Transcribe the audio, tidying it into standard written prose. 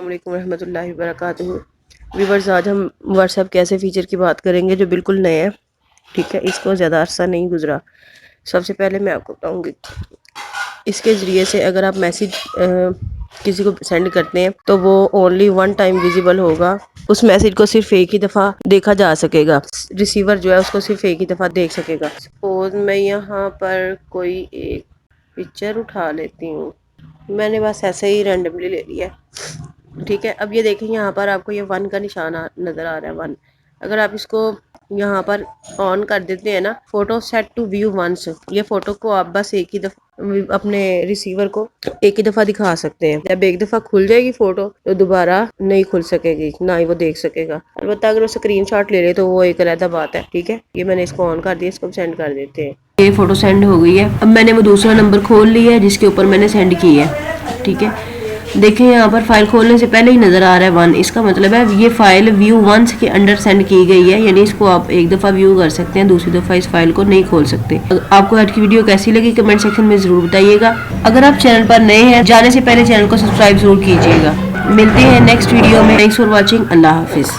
السلام علیکم ورحمۃ اللہ وبرکاتہ۔ ویورز، آج ہم واٹس ایپ کے ایسے فیچر کی بات کریں گے جو بالکل نئے ہیں، ٹھیک ہے۔ اس کو زیادہ عرصہ نہیں گزرا۔ سب سے پہلے میں آپ کو بتاؤں گی، اس کے ذریعے سے اگر آپ میسیج کسی کو سینڈ کرتے ہیں تو وہ اونلی ون ٹائم ویزیبل ہوگا۔ اس میسیج کو صرف ایک ہی دفعہ دیکھا جا سکے گا، ریسیور جو ہے اس کو صرف ایک ہی دفعہ دیکھ سکے گا۔ سپوز میں یہاں پر کوئی ایک پکچر اٹھا لیتی ہوں، میں نے بس ایسے ہی رینڈملی لے لیا ہے، ٹھیک ہے۔ اب یہ دیکھیں، یہاں پر آپ کو یہ 1 کا نشان نظر آ رہا ہے، 1۔ اگر آپ اس کو یہاں پر آن کر دیتے ہیں نا، photo set to view once, یہ فوٹو کو آپ بس ایک ہی دفعہ اپنے ریسیور کو ایک ہی دفعہ دکھا سکتے ہیں۔ جب ایک دفعہ کھل جائے گی فوٹو تو دوبارہ نہیں کھل سکے گی، نہ ہی وہ دیکھ سکے گا۔ البتہ اگر وہ اسکرین شاٹ لے لے تو وہ ایک علیحدہ بات ہے، ٹھیک ہے۔ یہ میں نے اس کو آن کر دیا، اس کو سینڈ کر دیتے ہیں۔ یہ فوٹو سینڈ ہو گئی ہے۔ اب میں نے وہ دوسرا نمبر کھول لیا ہے جس کے اوپر میں نے سینڈ کی ہے، ٹھیک ہے۔ دیکھیں یہاں پر فائل کھولنے سے پہلے ہی نظر آ رہا ہے 1۔ اس کا مطلب ہے یہ فائل ویو ونس کے انڈر سینڈ کی گئی ہے، یعنی اس کو آپ ایک دفعہ ویو کر سکتے ہیں، دوسری دفعہ اس فائل کو نہیں کھول سکتے۔ آپ کو آج کی ویڈیو کیسی لگی کمنٹ سیکشن میں ضرور بتائیے گا۔ اگر آپ چینل پر نئے ہیں، جانے سے پہلے چینل کو سبسکرائب ضرور کیجیے گا۔ ملتے ہیں نیکسٹ ویڈیو میں۔ Thanks for watching. اللہ حافظ۔